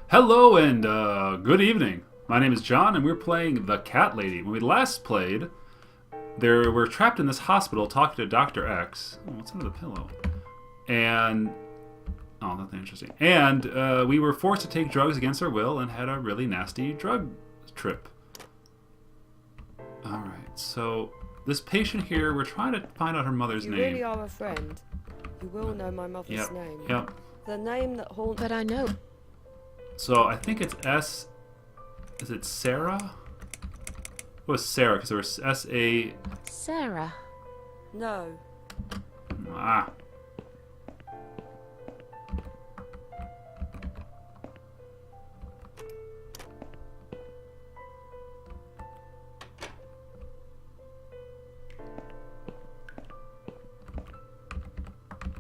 Hello and good evening. My name is John, and we're playing The Cat Lady. When we last played, we're trapped in this hospital talking to Dr. X. Oh, what's under the pillow? And oh, nothing interesting. And we were forced to take drugs against our will and had a really nasty drug trip. All right. So this patient here, we're trying to find out her mother's You name. really are a friend. You will know my mother's Yep. name. Yep. The name that haunts. But I know. So I think it's S. Is it Sarah? It was Sarah because there was S-A. Sarah. No. Ah.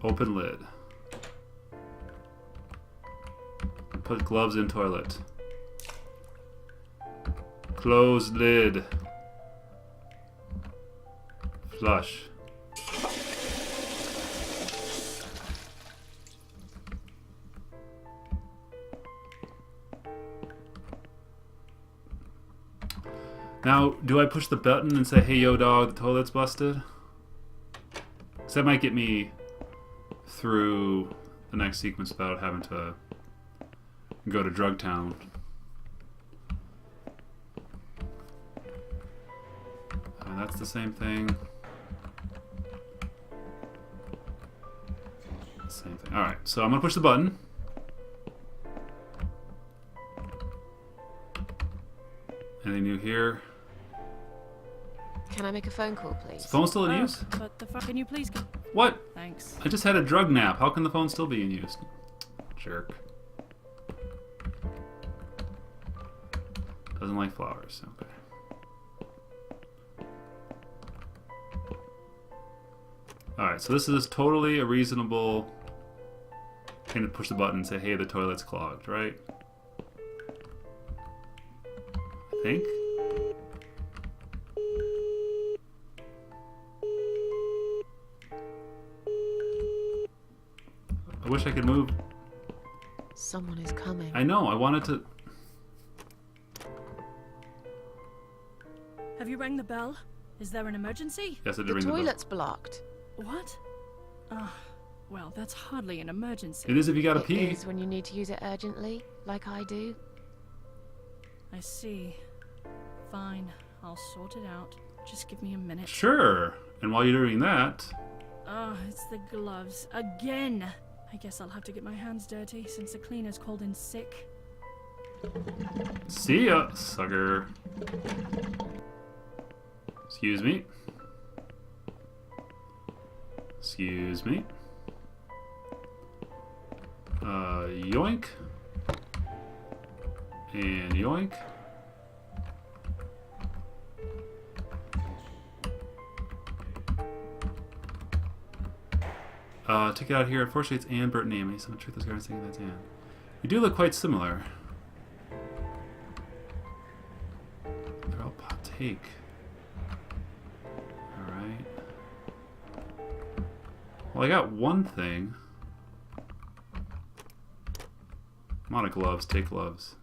Open lid. Put gloves in toilet. Close lid. Flush. Now, do I push the button and say, hey, yo, dog, the toilet's busted? Because that might get me through the next sequence without having to go to Drug Town. That's the same thing. Same thing. Alright, so I'm going to push the button. Anything new here? Can I make a phone call, please? Is the phone still in use? But the fuck, can you please go? What? Thanks. I just had a drug nap. How can the phone still be in use? Jerk. Doesn't like flowers. Okay. Alright, so this is totally a reasonable thing to push the button and say, hey, the toilet's clogged, right? I think. I wish I could move. Someone is coming. I know, I wanted to... Have you rang the bell? Is there an emergency? Yes, I did The ring the bell. toilet's blocked. What? Well, that's hardly an emergency. It is if you gotta It pee. is when you need to use it urgently, like I do. I see. Fine, I'll sort it out. Just give me a minute. Sure. And while you're doing that... It's the gloves. Again! I guess I'll have to get my hands dirty since the cleaner's called in sick. See ya, sucker. Excuse me. Excuse me. Yoink. And yoink. Took it out here. Unfortunately, it's Anne, Bert, and Amy. So I'm sure this guy's thinking that's Anne. We do look quite similar. They're all partake. Alright. Well, I got one thing. I'm out of gloves. Take gloves.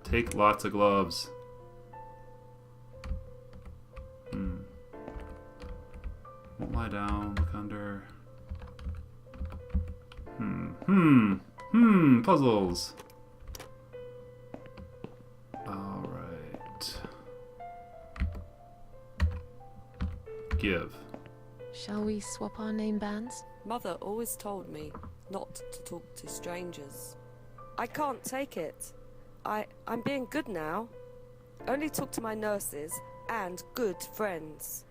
Take lots of gloves. Won't lie down. Look under. Puzzles. Alright. Give. Shall we swap our name bands? Mother always told me not to talk to strangers. I can't take it. I'm being good now. Only talk to my nurses and good friends.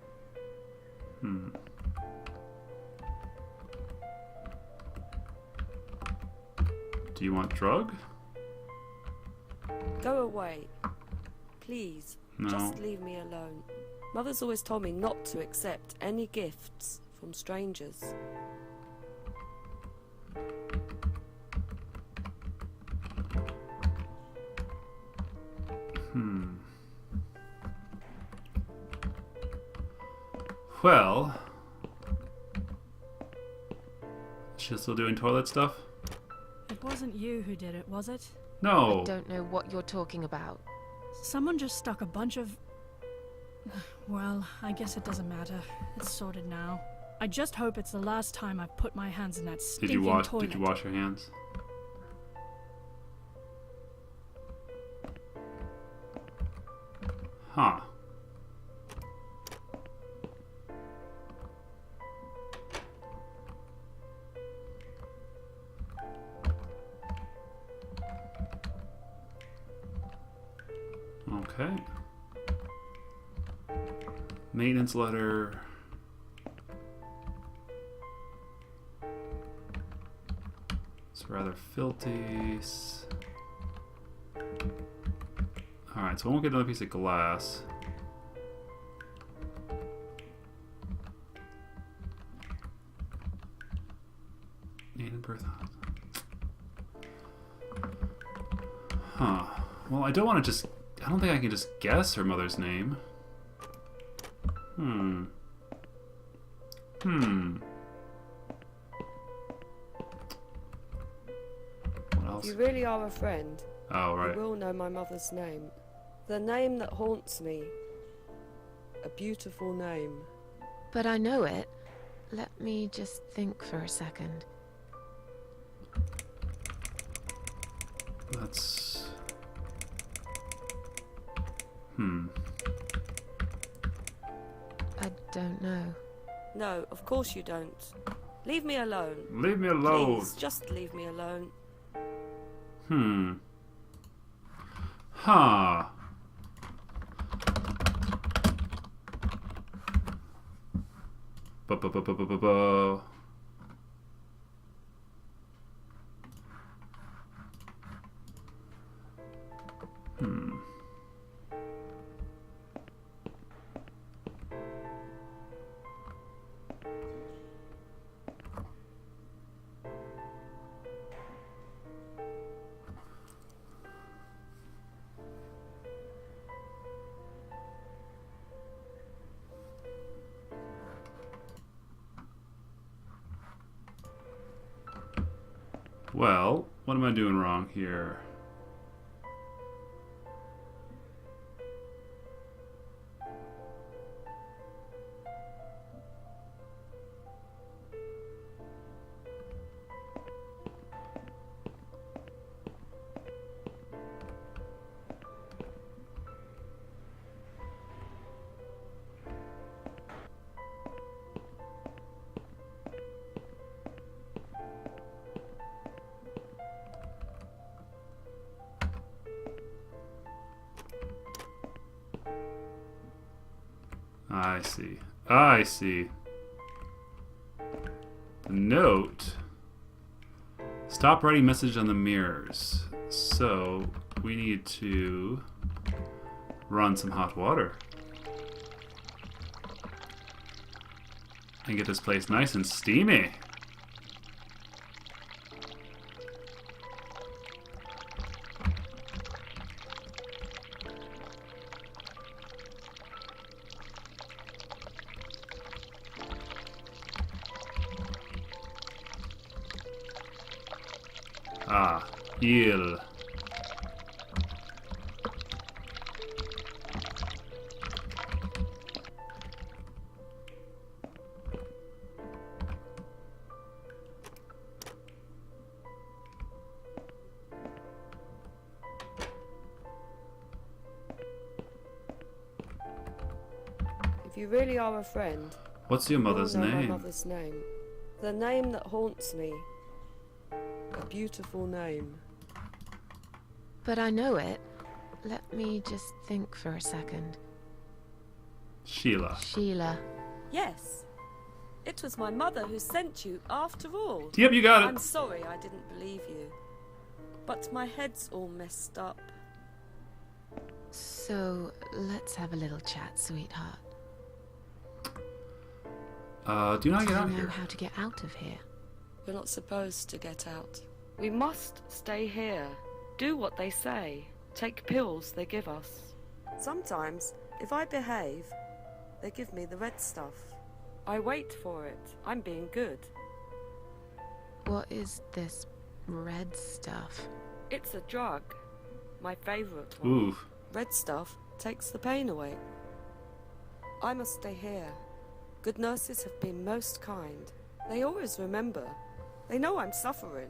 Do you want drug? Go away. Please, No. just leave me alone. Mother's always told me not to accept any gifts from strangers. Well, she's still doing toilet stuff? It wasn't you who did it, was it? No. I don't know what you're talking about. Someone just stuck a bunch of... Well, I guess it doesn't matter. It's sorted now. I just hope it's the last time I've put my hands in that Did stinking you wash? toilet. Did you wash your hands? Huh. Okay. Maintenance letter. It's rather filthy. Alright, so I won't get another piece of glass. Aiden birth. Huh. Well, I don't want to just... I don't think I can just guess her mother's name. What else? If you really are a friend, Oh, right. you will know my mother's name. The name that haunts me. A beautiful name. But I know it. Let me just think for a second. That's... I don't know. No, of course you don't. Leave me alone. Leave me alone. Please, just leave me alone. Huh. Ba-ba-ba-ba-ba-ba. Well, what am I doing wrong here? I see. I see. The note. Stop writing message on the mirrors. So, we need to run some hot water. And get this place nice and steamy. Ah, eel. If you really are a friend, What's your you will mother's know my name? mother's name. The name that haunts me. A beautiful name. But I know it. Let me just think for a second. Sheila. Sheila. Yes. It was my mother who sent you after all. Yep, you got I'm it. sorry I didn't believe you. But my head's all messed up. So, let's have a little chat, sweetheart. Do you not Do get you out know here? how to get out of here? We're not supposed to get out. We must stay here. Do what they say. Take pills they give us. Sometimes, if I behave, they give me the red stuff. I wait for it. I'm being good. What is this red stuff? It's a drug. My favorite one. Ooh. Red stuff takes the pain away. I must stay here. Good nurses have been most kind. They always remember. They know I'm suffering.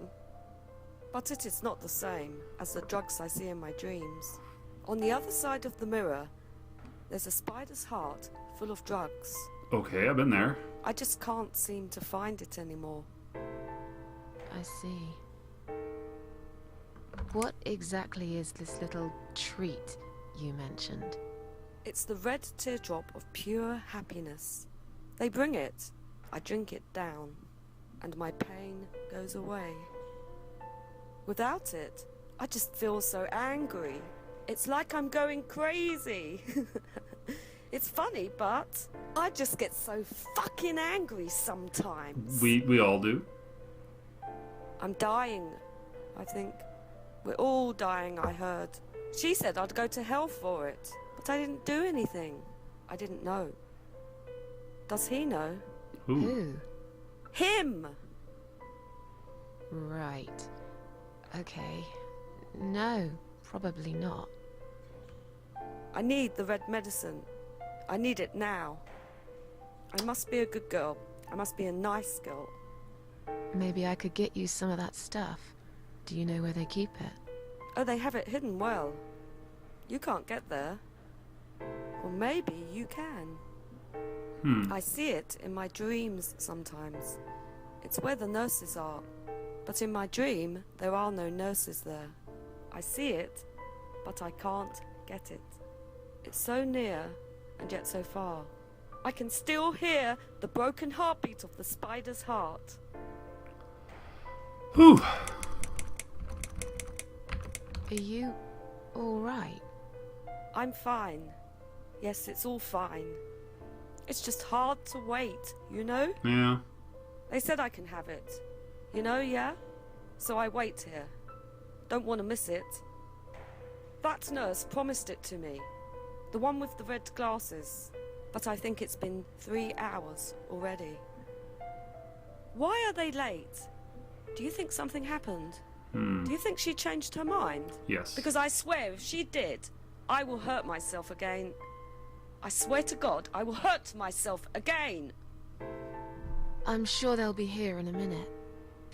But it is not the same as the drugs I see in my dreams. On the other side of the mirror, there's a spider's heart full of drugs. Okay, I've been there. I just can't seem to find it anymore. I see. What exactly is this little treat you mentioned? It's the red teardrop of pure happiness. They bring it, I drink it down, and my pain goes away. Without it, I just feel so angry. It's like I'm going crazy. It's funny, but I just get so fucking angry sometimes. We all do. I'm dying, I think. We're all dying, I heard. She said I'd go to hell for it, but I didn't do anything. I didn't know. Does he know? Ooh. Who? Him! Right. Okay. No, probably not. I need the red medicine. I need it now. I must be a good girl. I must be a nice girl. Maybe I could get you some of that stuff. Do you know where they keep it? Oh, they have it hidden well. You can't get there. Or maybe you can. I see it in my dreams sometimes. It's where the nurses are. But in my dream, there are no nurses there. I see it, but I can't get it. It's so near, and yet so far. I can still hear the broken heartbeat of the spider's heart. Whew. Are you all right? I'm fine. Yes, it's all fine. It's just hard to wait, you know? Yeah. They said I can have it. You know, yeah? So I wait here. Don't want to miss it. That nurse promised it to me. The one with the red glasses. But I think it's been 3 hours already. Why are they late? Do you think something happened? Do you think she changed her mind? Yes. Because I swear if she did, I will hurt myself again. I swear to God, I will hurt myself again. I'm sure they'll be here in a minute.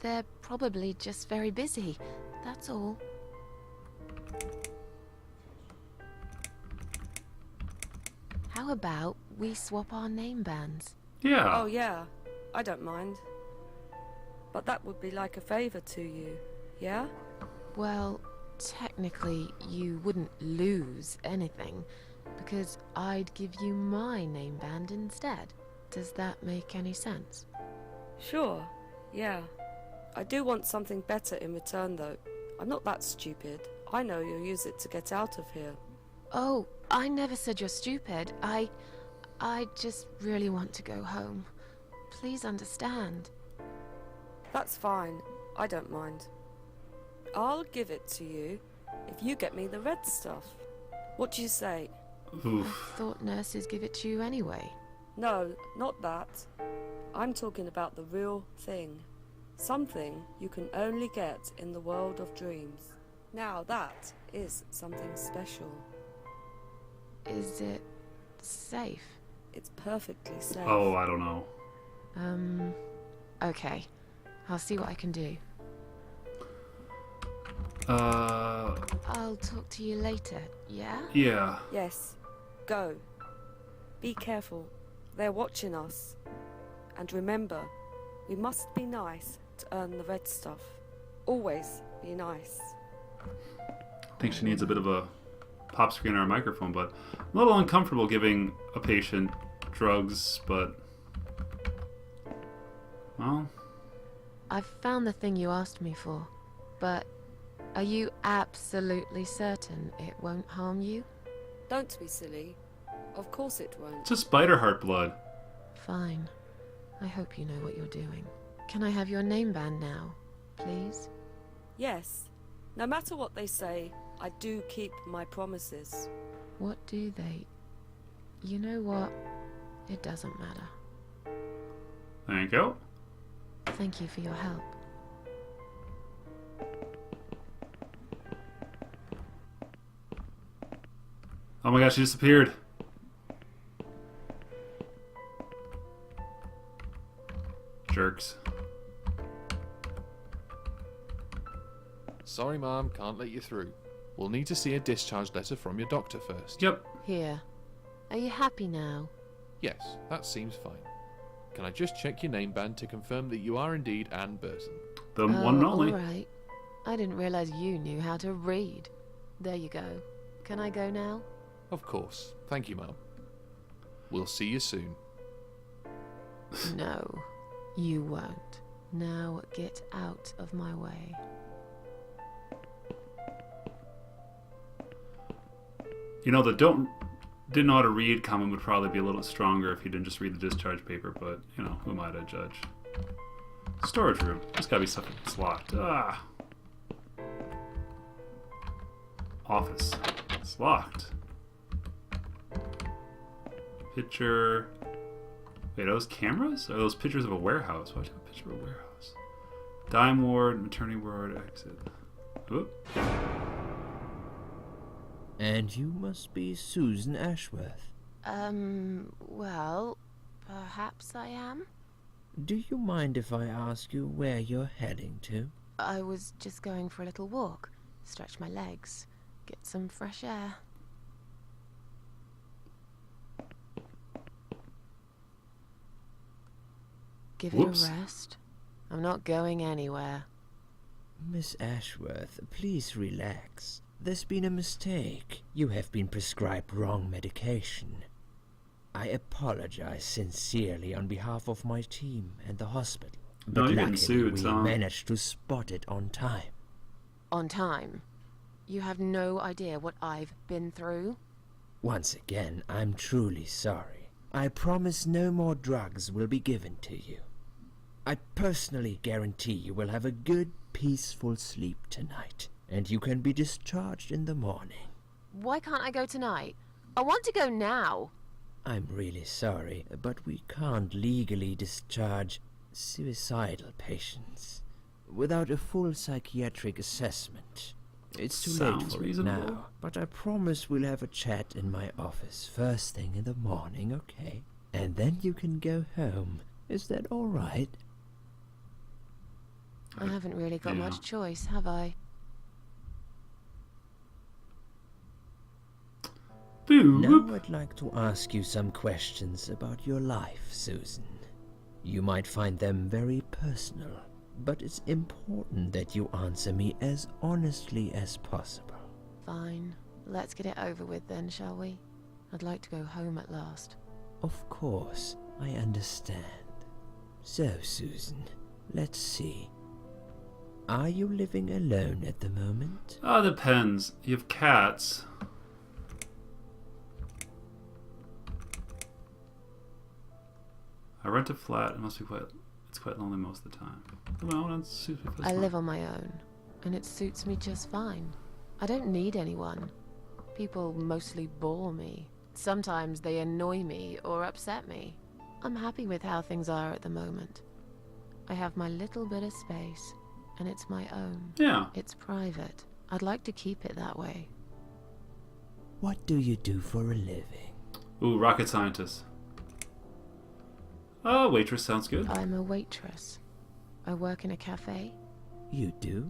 They're probably just very busy, that's all. How about we swap our name bands? Yeah. Oh yeah, I don't mind. But that would be like a favor to you, yeah? Well, technically, you wouldn't lose anything, because I'd give you my name band instead. Does that make any sense? Sure, yeah. I do want something better in return though. I'm not that stupid. I know you'll use it to get out of here. Oh, I never said you're stupid. I just really want to go home. Please understand. That's fine. I don't mind. I'll give it to you if you get me the red stuff. What do you say? Oof. I thought nurses give it to you anyway. No, not that. I'm talking about the real thing. Something you can only get in the world of dreams. Now that is something special. Is it safe? It's perfectly safe. Oh, I don't know. Okay. I'll see what I can do. I'll talk to you later, yeah? Yeah. Yes. Go. Be careful. They're watching us. And remember, we must be nice to earn the red stuff. Always be nice. I think she needs a bit of a pop screen or a microphone, but a little uncomfortable giving a patient drugs, but... Well... I've found the thing you asked me for, but are you absolutely certain it won't harm you? Don't be silly. Of course it won't. It's a spider heart blood. Fine. I hope you know what you're doing. Can I have your name band now, please? Yes. No matter what they say, I do keep my promises. What do they... You know what? It doesn't matter. There you go. Thank you for your help. Oh my gosh, she disappeared. Jerks. Sorry, Mom, can't let you through. We'll need to see a discharge letter from your doctor first. Yep. Here. Are you happy now? Yes, that seems fine. Can I just check your name band to confirm that you are indeed Anne Burton? The one and only. Alright. I didn't realize you knew how to read. There you go. Can I go now? Of course. Thank you, Mom. We'll see you soon. No, you won't. Now get out of my way. You know, the didn't know how to read comment would probably be a little stronger if you didn't just read the discharge paper, but, you know, who am I to judge? Storage room. There's gotta be something that's locked. Ah. Office. It's locked. Picture. Wait, are those cameras? Or are those pictures of a warehouse? Why do you have a picture of a warehouse? Dime ward, maternity ward, exit. Oop. And you must be Susan Ashworth. Well, perhaps I am? Do you mind if I ask you where you're heading to? I was just going for a little walk, stretch my legs, get some fresh air. Give Whoops. it a rest. I'm not going anywhere. Miss Ashworth, please relax. There's been a mistake. You have been prescribed wrong medication. I apologize sincerely on behalf of my team and the hospital. No, But you're getting luckily sued, we Tom. managed to spot it on time. On time. You have no idea what I've been through. Once again, I'm truly sorry. I promise no more drugs will be given to you. I personally guarantee you will have a good, peaceful sleep tonight, and you can be discharged in the morning. Why can't I go tonight? I want to go now. I'm really sorry, but we can't legally discharge suicidal patients without a full psychiatric assessment. It's too late Sounds for reasonable. it now, but I promise we'll have a chat in my office first thing in the morning, okay? And then you can go home. Is that all right? I haven't really got Yeah. much choice, have I? Boo. Now I'd like to ask you some questions about your life, Susan. You might find them very personal, but it's important that you answer me as honestly as possible. Fine. Let's get it over with then, shall we? I'd like to go home at last. Of course, I understand. So, Susan, let's see. Are you living alone at the moment? Depends. You have cats. I rent a flat. It must be quite. It's quite lonely most of the time. Well, that suits me for this I one. live on my own, and it suits me just fine. I don't need anyone. People mostly bore me. Sometimes they annoy me or upset me. I'm happy with how things are at the moment. I have my little bit of space, and it's my own. Yeah. It's private. I'd like to keep it that way. What do you do for a living? Ooh, rocket scientist. Waitress sounds good. I'm a waitress. I work in a cafe. You do?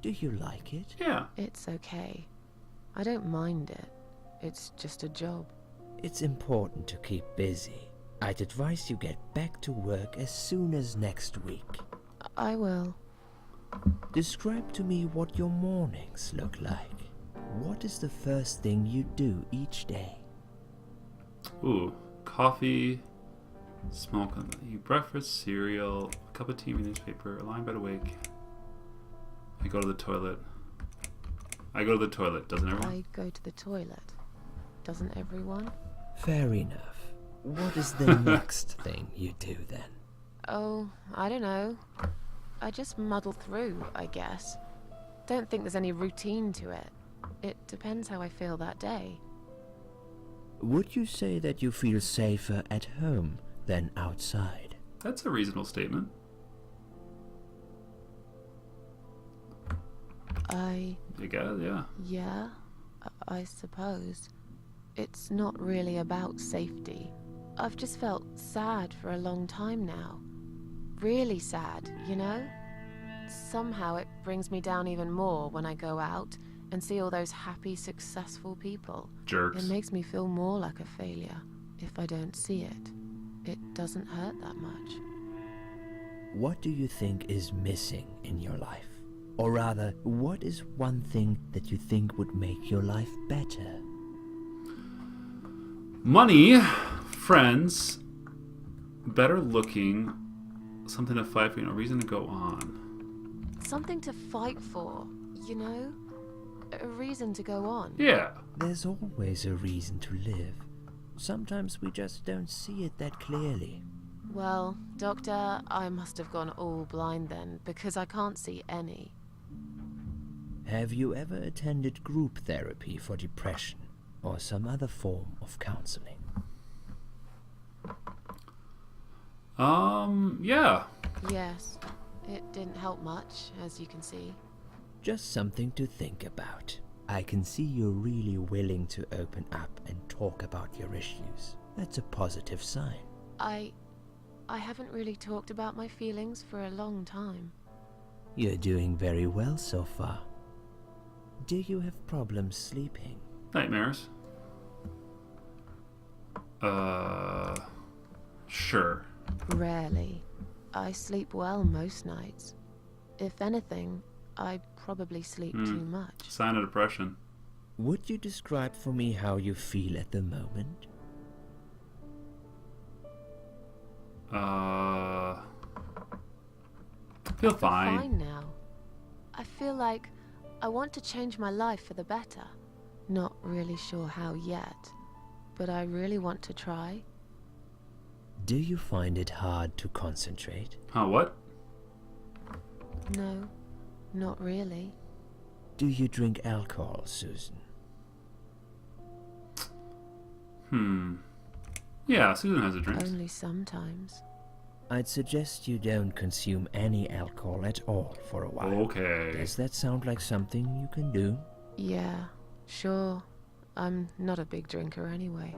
Do you like it? Yeah. It's okay. I don't mind it. It's just a job. It's important to keep busy. I'd advise you get back to work as soon as next week. I will. Describe to me what your mornings look like. What is the first thing you do each day? Ooh, coffee, smoke, eat breakfast, cereal, a cup of tea, newspaper, lie in bed awake. I go to the toilet. Doesn't everyone? I go to the toilet. Doesn't everyone? Fair enough. What is the next thing you do then? Oh, I don't know. I just muddle through, I guess. Don't think there's any routine to it. It depends how I feel that day. Would you say that you feel safer at home than outside? That's a reasonable statement. I... You guess, yeah. yeah, I suppose. it's not really about safety. I've just felt sad for a long time now. Really sad, you know? Somehow it brings me down even more when I go out and see all those happy, successful people. Jerks. It makes me feel more like a failure if I don't see it. It doesn't hurt that much. What do you think is missing in your life? Or rather, what is one thing that you think would make your life better? Money, friends, better looking, something to fight for, a reason to go on. Something to fight for, you know? A reason to go on. Yeah. There's always a reason to live. Sometimes we just don't see it that clearly. Well, Doctor, I must have gone all blind then, because I can't see any. Have you ever attended group therapy for depression or some other form of counseling? Yeah. Yes, it didn't help much, as you can see. Just something to think about. I can see you're really willing to open up and talk about your issues. That's a positive sign. I haven't really talked about my feelings for a long time. You're doing very well so far. Do you have problems sleeping? Nightmares. Sure. Rarely. I sleep well most nights. If anything, I probably sleep too much. Sign of depression. Would you describe for me how you feel at the moment? Feel fine. Fine now. I feel like I want to change my life for the better. Not really sure how yet, but I really want to try. Do you find it hard to concentrate? Huh, what? No, not really. Do you drink alcohol, Susan? Yeah, Susan has a drink. Only sometimes. I'd suggest you don't consume any alcohol at all for a while. Okay. Does that sound like something you can do? Yeah, sure. I'm not a big drinker anyway.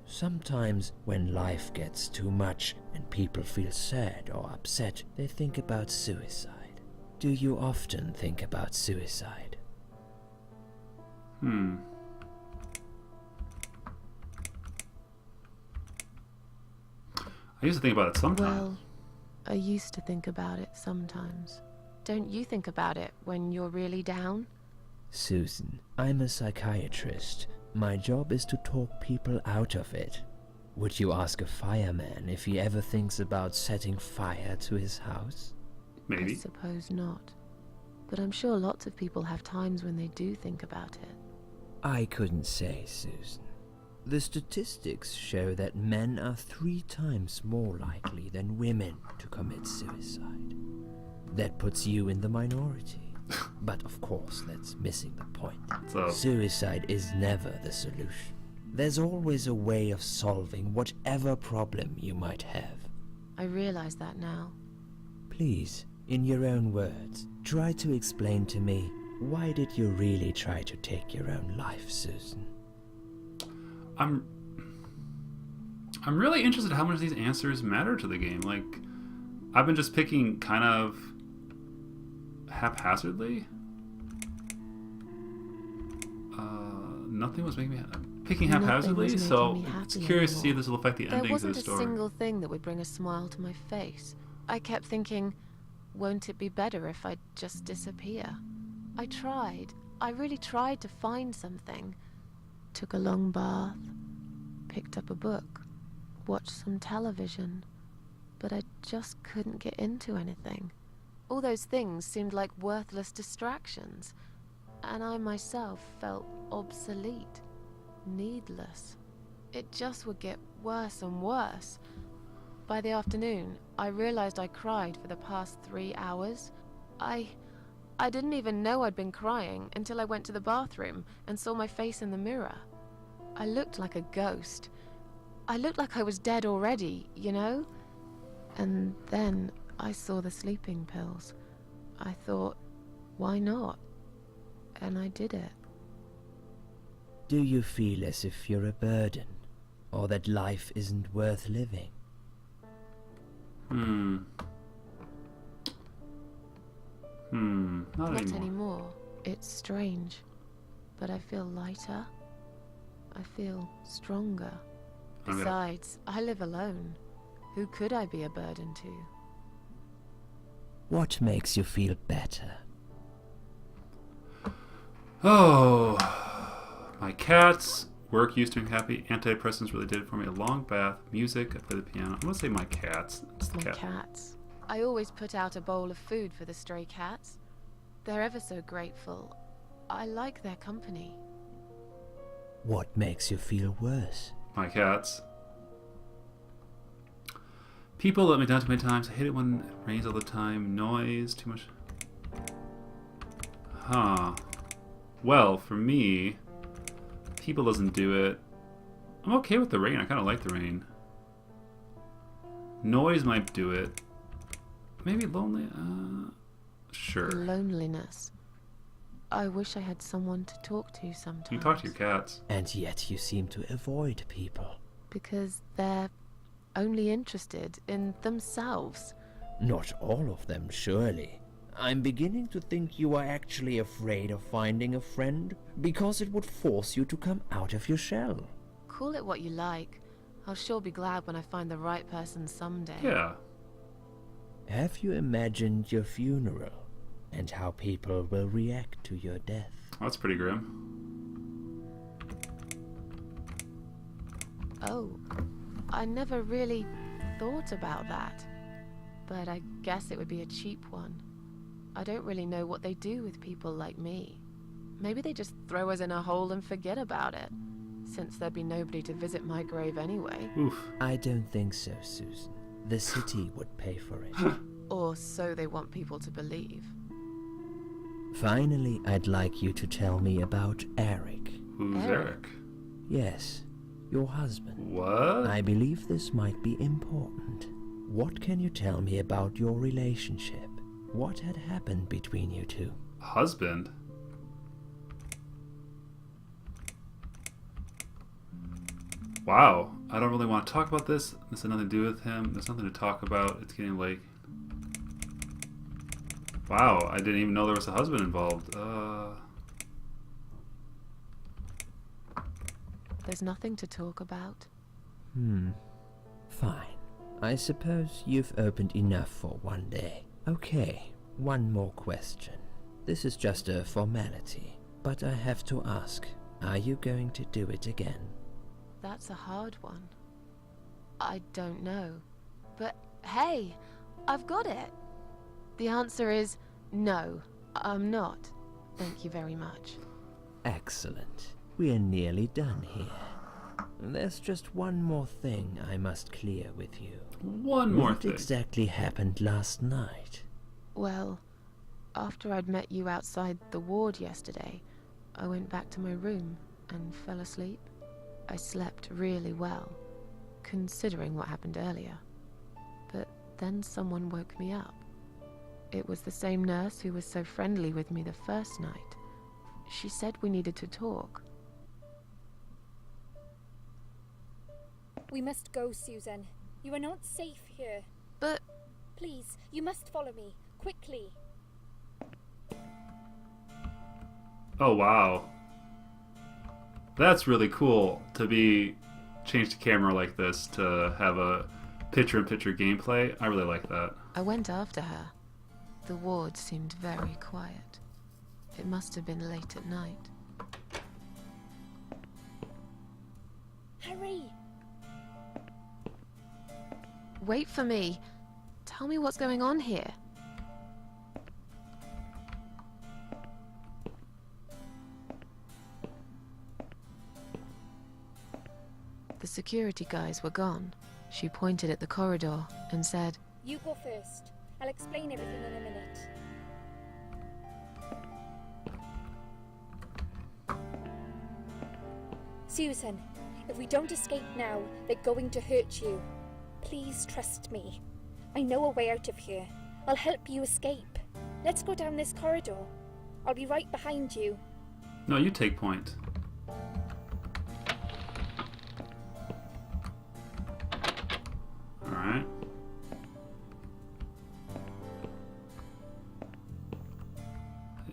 Sometimes when life gets too much and people feel sad or upset, they think about suicide. Do you often think about suicide? I used to think about it sometimes. Well, I used to think about it sometimes. Don't you think about it when you're really down? Susan, I'm a psychiatrist. My job is to talk people out of it. Would you ask a fireman if he ever thinks about setting fire to his house? I Maybe. suppose not. But I'm sure lots of people have times when they do think about it. I couldn't say, Susan. The statistics show that men are 3 times more likely than women to commit suicide. That puts you in the minority. But of course, that's missing the point. So, Suicide is never the solution. There's always a way of solving whatever problem you might have. I realize that now. Please, in your own words, try to explain to me, why did you really try to take your own life, Susan? I'm really interested how much these answers matter to the game. Like, I've been just picking kind of haphazardly. Nothing was making me picking Nothing haphazardly, was so making me it's happy curious to see if anymore. this will affect the There endings of wasn't the a story. single thing that would bring a smile to my face. I kept thinking, won't it be better if I just disappear? I tried. I really tried to find something. Took a long bath, picked up a book, watched some television, but I just couldn't get into anything. All those things seemed like worthless distractions, and I myself felt obsolete, needless. It just would get worse and worse. By the afternoon, I realized I cried for the past 3 hours. I didn't even know I'd been crying until I went to the bathroom and saw my face in the mirror. I looked like a ghost. I looked like I was dead already, you know? And then I saw the sleeping pills. I thought, why not? And I did it. Do you feel as if you're a burden, or that life isn't worth living? Not Not anymore. anymore. It's strange. But I feel lighter. I feel stronger. I'm gonna- Besides, I live alone. Who could I be a burden to? What makes you feel better? Oh, my cats. Work used to be happy. Antidepressants really did it for me. A long bath, music. I play the piano. I'm gonna say my cats. It's the My cat. cats. I always put out a bowl of food for the stray cats. They're ever so grateful. I like their company. What makes you feel worse? My cats. People let me down too many times. I hate it when it rains all the time. Noise, too much. Huh. Well, for me, people doesn't do it. I'm okay with the rain. I kind of like the rain. Noise might do it. Maybe lonely. Sure. Loneliness. I wish I had someone to talk to sometimes. You can talk to your cats. And yet you seem to avoid people. Because they're only interested in themselves. Not all of them, surely. I'm beginning to think you are actually afraid of finding a friend, because it would force you to come out of your shell. Call it what you like. I'll sure be glad when I find the right person someday. Yeah. Have you imagined your funeral, and how people will react to your death? That's pretty grim. Oh, I never really thought about that. But I guess it would be a cheap one. I don't really know what they do with people like me. Maybe they just throw us in a hole and forget about it, since there'd be nobody to visit my grave anyway. Oof. I don't think so, Susan. The city would pay for it. Or so they want people to believe. Finally, I'd like you to tell me about Eric. Who's Eric? Eric? Yes, your husband. What? I believe this might be important. What can you tell me about your relationship? What had happened between you two? Husband? Wow. I don't really want to talk about this. This has nothing to do with him. There's nothing to talk about. It's getting late. Wow. I didn't even know there was a husband involved. There's nothing to talk about. Fine. I suppose you've opened enough for one day. Okay, one more question. This is just a formality, but I have to ask, are you going to do it again? That's a hard one. I don't know. But hey, I've got it. The answer is no, I'm not. Thank you very much. Excellent. We are nearly done here. There's just one more thing I must clear with you. One more What thing. exactly happened last night? Well, after I'd met you outside the ward yesterday, I went back to my room and fell asleep. I slept really well, considering what happened earlier. But then someone woke me up. It was the same nurse who was so friendly with me the first night. She said we needed to talk. We must go, Susan. You are not safe here. But Please, you must follow me. Quickly. Oh, wow. That's really cool to be changed to camera like this, to have a picture-in-picture gameplay. I really like that. I went after her. The ward seemed very quiet. It must have been late at night. Hurry! Wait for me. Tell me what's going on here. The security guys were gone. She pointed at the corridor and said, You go first. I'll explain everything in a minute. Susan, if we don't escape now, they're going to hurt you. Please trust me. I know a way out of here. I'll help you escape. Let's go down this corridor. I'll be right behind you. No, you take point.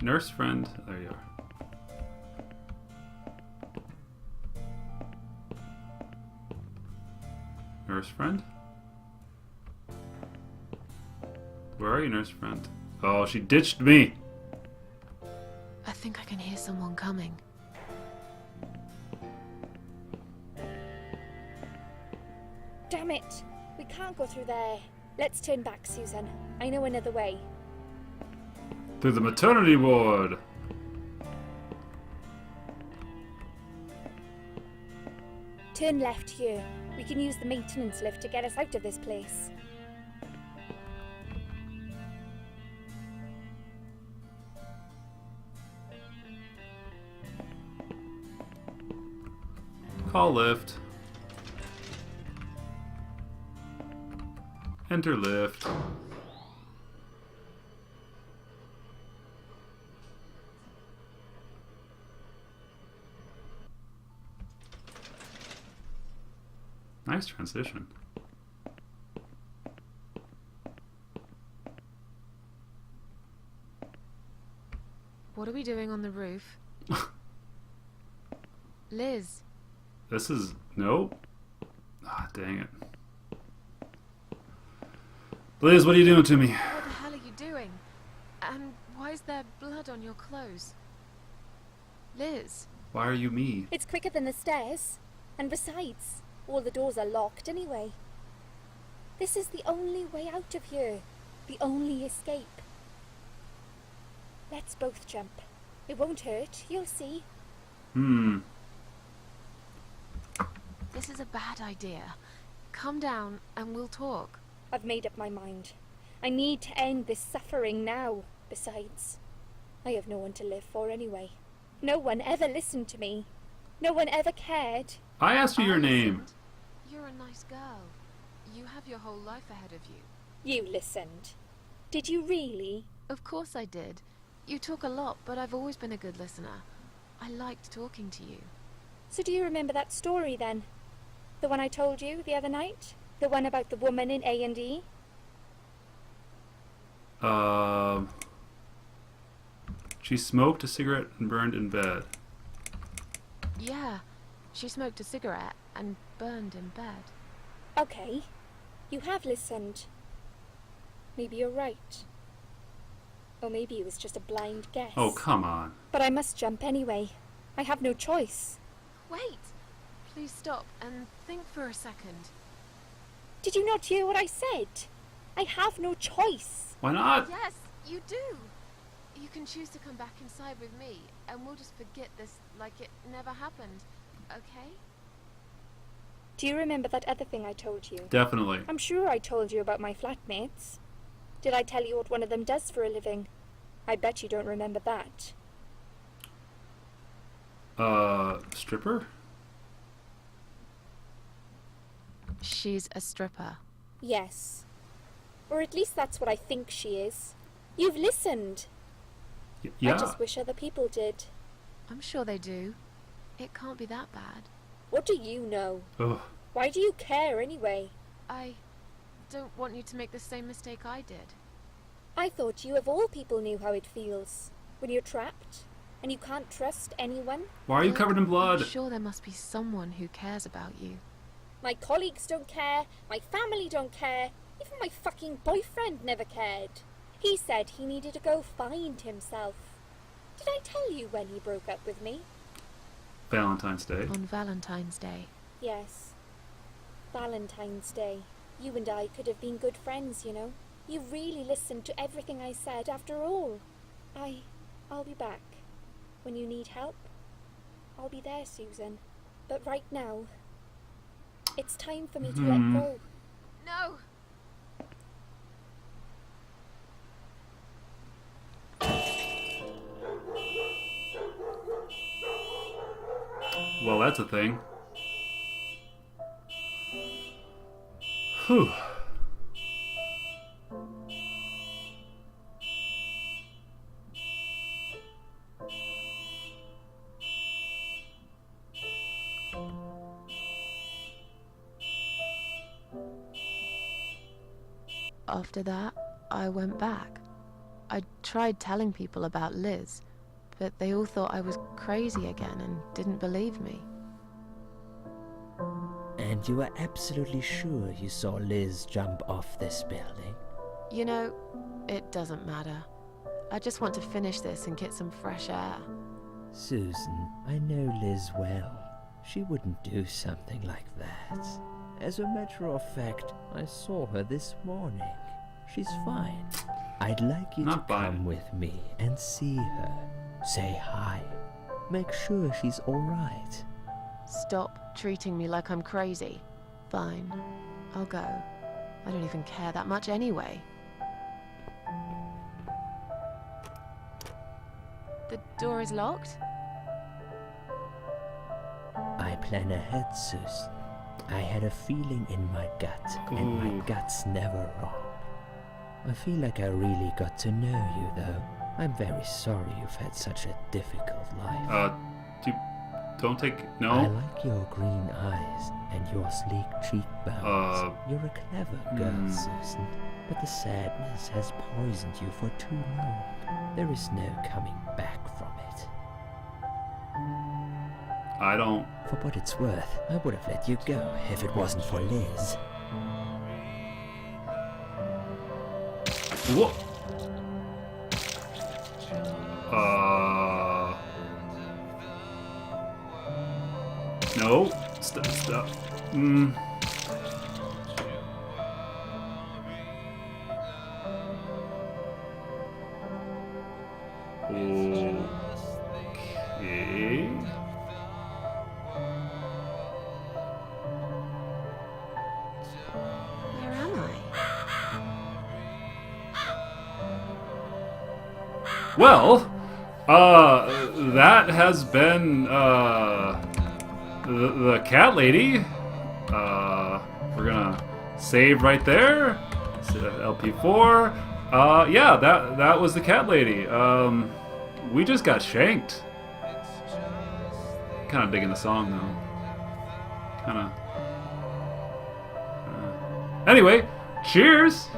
Nurse friend. There you are. Nurse friend? Where are you, nurse friend? Oh, she ditched me! I think I can hear someone coming. Damn it! We can't go through there. Let's turn back, Susan. I know another way. Through the maternity ward! Turn left here. We can use the maintenance lift to get us out of this place. Call lift. Enter lift. Nice transition. What are we doing on the roof? Liz, This is... Nope. Ah, dang it. Liz, what are you doing to me? what the hell are you doing? And why is there blood on your clothes? Liz, Why are you me? It's quicker than the stairs. And besides, all the doors are locked anyway. This is the only way out of here. The only escape. Let's both jump. It won't hurt, you'll see. this is a bad idea. Come down and we'll talk. I've made up my mind. I need to end this suffering now. Besides, I have no one to live for anyway. No one ever listened to me. No one ever cared. I asked you your I name. listened. You're a nice girl. You have your whole life ahead of you. You listened. Did you really? Of course I did. You talk a lot, but I've always been a good listener. I liked talking to you. So do you remember that story then? The one I told you the other night? The one about the woman in A&E? She smoked a cigarette and burned in bed. Yeah, she smoked a cigarette and burned in bed. Okay. You have listened. Maybe you're right. Or maybe it was just a blind guess. Oh, come on. But I must jump anyway. I have no choice. Wait! Please stop and think for a second. Did you not hear what I said? I have no choice. Why not? Yes, you do! You can choose to come back inside with me, and we'll just forget this like it never happened, okay? Do you remember that other thing I told you? Definitely. I'm sure I told you about my flatmates. Did I tell you what one of them does for a living? I bet you don't remember that. Stripper? She's a stripper. Yes. Or at least that's what I think she is. You've listened. Yeah. I just wish other people did. I'm sure they do. It can't be that bad. What do you know? Ugh. Why do you care anyway? I don't want you to make the same mistake I did. I thought you of all people knew how it feels. When you're trapped, and you can't trust anyone. Why are you covered in blood? I'm sure there must be someone who cares about you. My colleagues don't care, my family don't care, even my fucking boyfriend never cared. He said he needed to go find himself. Did I tell you when he broke up with me? Valentine's Day. On Valentine's Day. Yes. Valentine's Day. You and I could have been good friends, you know. You really listened to everything I said after all. I'll be back. When you need help, I'll be there, Susan. But right now, it's time for me to let go. No! Well, that's a thing. Whew. After that, I went back. I tried telling people about Liz, but they all thought I was crazy again and didn't believe me. And you are absolutely sure you saw Liz jump off this building? You know, it doesn't matter. I just want to finish this and get some fresh air. Susan, I know Liz well. She wouldn't do something like that. As a matter of fact, I saw her this morning. She's fine. I'd like you Not to fine. come with me and see her. Say hi. Make sure she's alright. Stop treating me like I'm crazy. Fine, I'll go. I don't even care that much anyway. The door is locked? I plan ahead, Susan. I had a feeling in my gut, and my Ooh. gut's never wrong. I feel like I really got to know you, though. I'm very sorry you've had such a difficult life. Don't take... I No? like your green eyes and your sleek cheekbones. You're a clever girl, Susan, but the sadness has poisoned you for too long. There is no coming back from it. I don't... For what it's worth, I would have let you go if it wasn't for Liz. What? No. Stop. Okay. Where am I? Well, that has been, the cat lady. We're gonna save right there. LP4. Yeah, that was the cat lady. We just got shanked. Kind of digging the song though. Kind of. Anyway, cheers.